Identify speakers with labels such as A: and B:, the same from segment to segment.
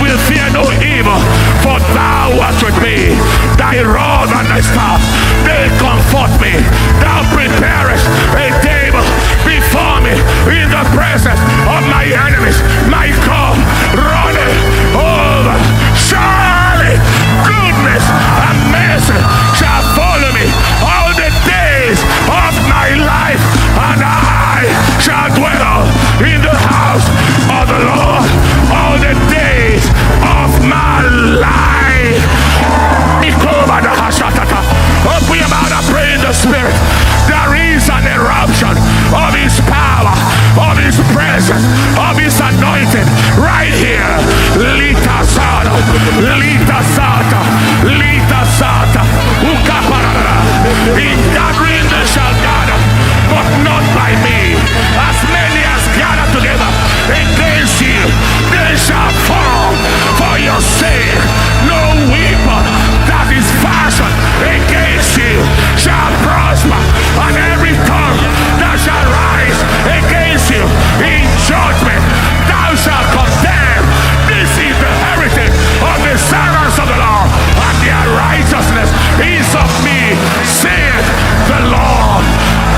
A: will fear no evil, for thou art with me. Thy rod and thy staff, they comfort me. Thou preparest a table before me in the presence of my enemies. My cup runneth over. Surely goodness and mercy shall follow me all the days of my life, and I shall dwell in the house of the Lord all the days of my life. Open your mouth and pray in the Spirit. There is an eruption of His power, of His presence, of His anointing right here. Lita Sata, Lita Sata, Lita Sata. In gathering they shall gather, but not by me. As many as gather together against you, they shall fall for your sake. No weapon that is fashioned against you shall prosper, and every tongue that shall rise against you in judgment thou shalt condemn. This is the heritage of the servants of the Lord, and their righteousness is of me, saith the Lord.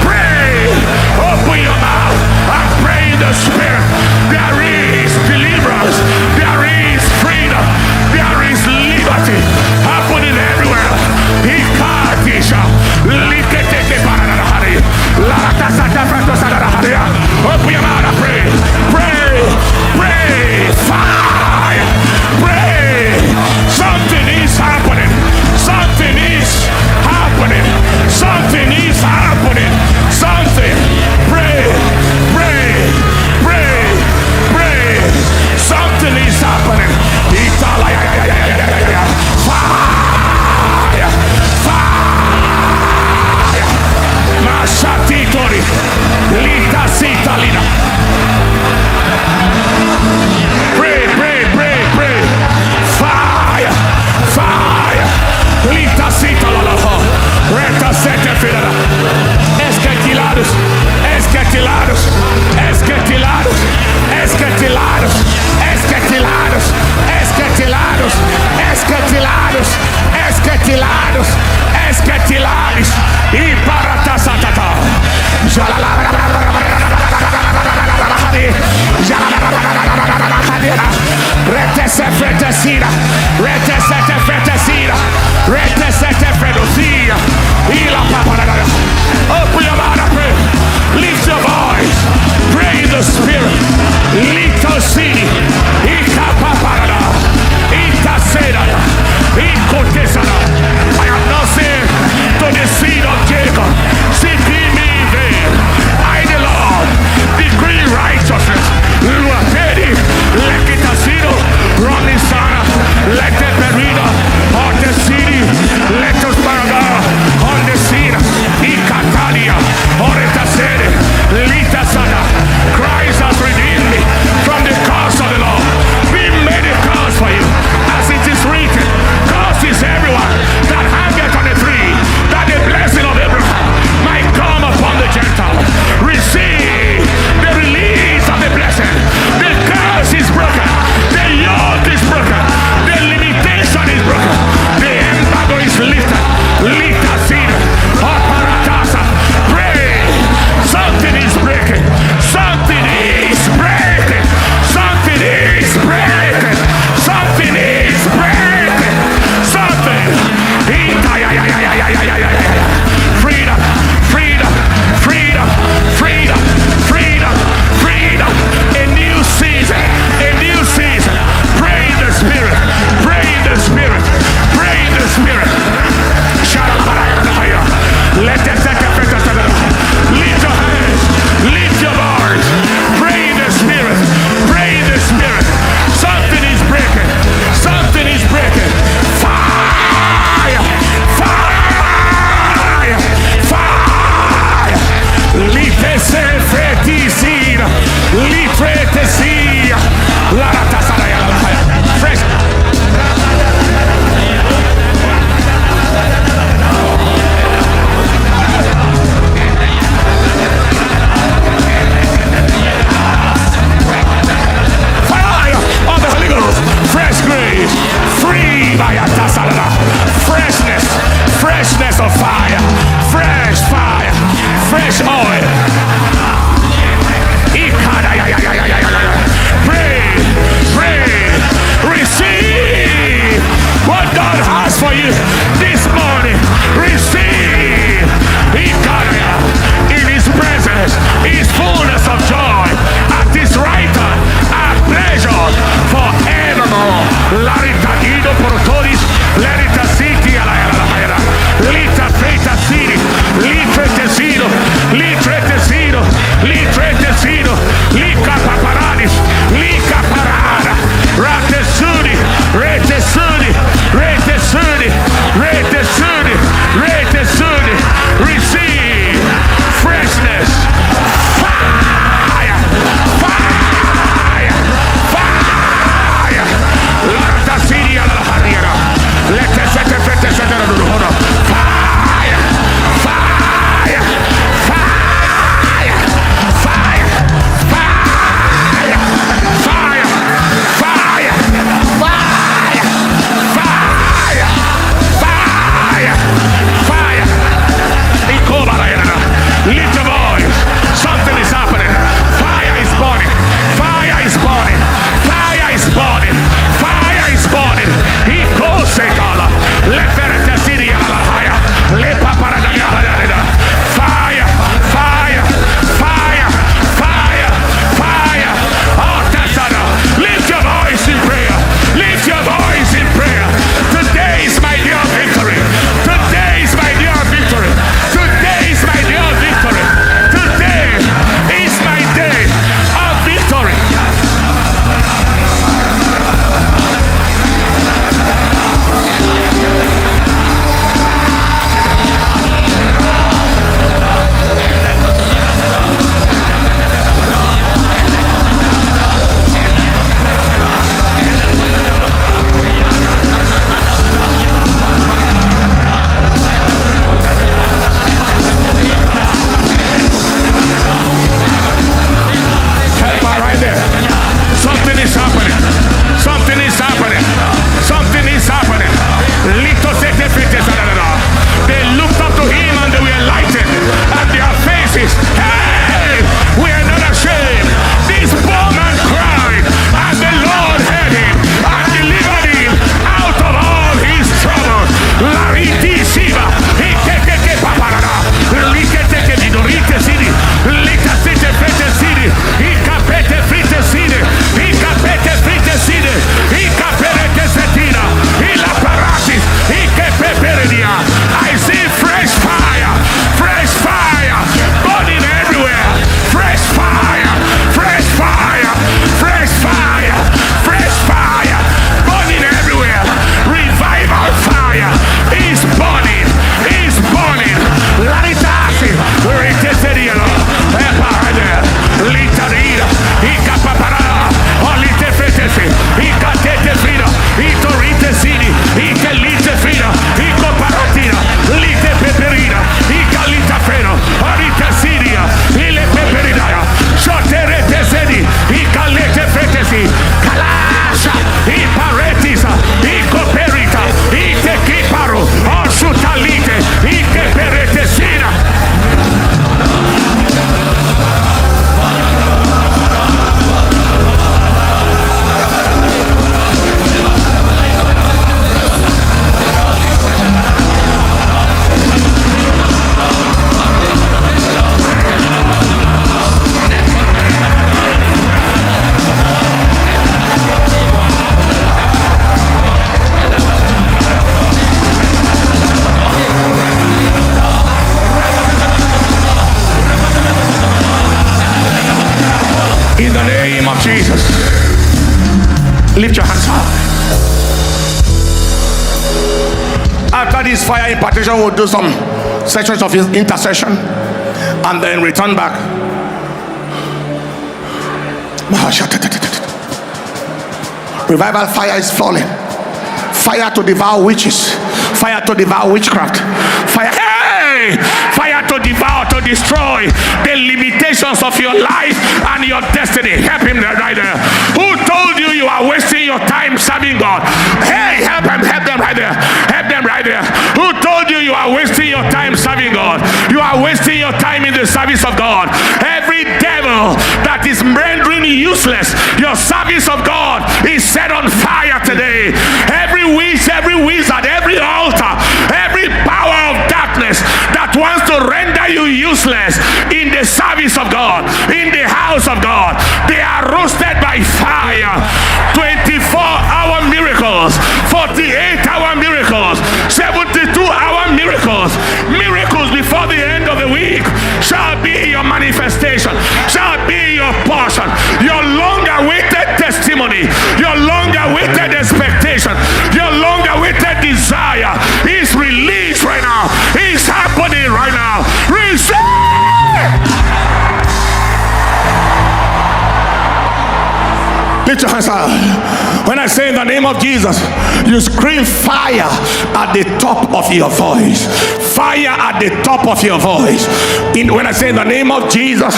A: Pray, open your mouth and pray in the Spirit. There is deliverance, there is freedom, there is liberty happening everywhere. Open your mouth and pray, pray, pray, fire, pray. Something is happening, something is happening, something is happening, something. Pray, pray, pray, pray. Something is happening. Fire, fire. Masatitori, Lita Sitalina. Pray, pray, pray, pray. Fire, fire. Lita Sitalala. Reta sete filera. Esquetilados, esquetilados, esquetilados, esquetilados, esquetilados, esquetilados, esquetilados, esquetilados, esquetilados. E para tasatata. Retese fretesira, retesete fretesira, retesete fredosira. Ila paparada. Open your mouth and pray. Lift your voice. Pray in the Spirit. Little city. Ika paparada. Ika sedada. Iko tesada. I have not said to the seed of Jacob, seek ye me in vain. I the Lord decree righteousness. Luateri, Lekitasino, Ronisana, Lete Perina, on the city, Letos Paraga, on the scene, Ikatalia, on After this fire impartation, we'll do some sessions of intercession and then return back. Revival fire is falling. Fire to devour witches. Fire to devour witchcraft. Fire. Hey! Fire to devour, to destroy the limitations of your life and your destiny. Help him right there. Who told you you are wasting your time serving God? Hey, help him, help them right there. Help them right there. Who told you you are wasting your time serving God? You are wasting your time in the service of God. Every devil that is rendering useless your service of God is set on fire today. Every wizard, every altar, every power of darkness that wants to render you useless in the service of God, in the house of God, they are roasted by fire. 24-hour miracles, 48-hour miracles, 72-hour miracles, miracles before the end of the week shall be your manifestation, shall be your portion. Your long-awaited testimony, your long-awaited expectation, your long-awaited desire is released right now. It's happening right now. Receive! Lift your hands up. When I say in the name of Jesus, you scream fire at the top of your voice. Fire at the top of your voice. When I say in the name of Jesus,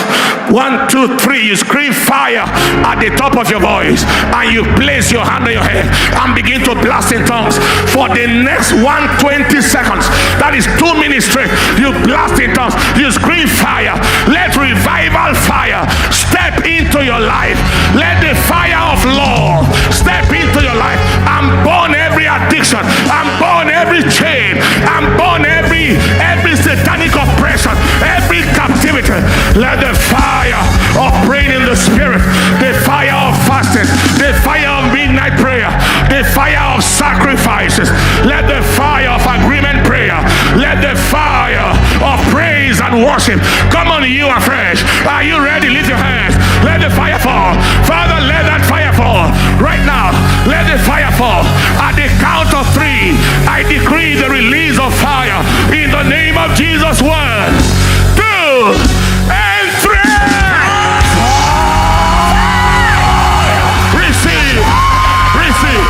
A: 1, 2, 3, you scream fire at the top of your voice, and you place your hand on your head and begin to blast in tongues for the next 120 seconds. That is 2 minutes straight. You blast in tongues. You scream fire. Let revival fire step into your life. Let the fire of love step into your life and burn every addiction, and burn every chain, and burn every satanic oppression, every captivity. Let the fire of praying in the spirit, the fire of fasting, the fire of midnight prayer, the fire of sacrifices, let the fire of agreement prayer, let the fire of praise and worship come on you afresh. Are you ready? Lift your hands. Let the fire fall. Father, let that fire fall right now. Let the fire fall. At the count of 3, I decree the release of fire in the name of Jesus. 1, 2, and 3. Receive. Receive.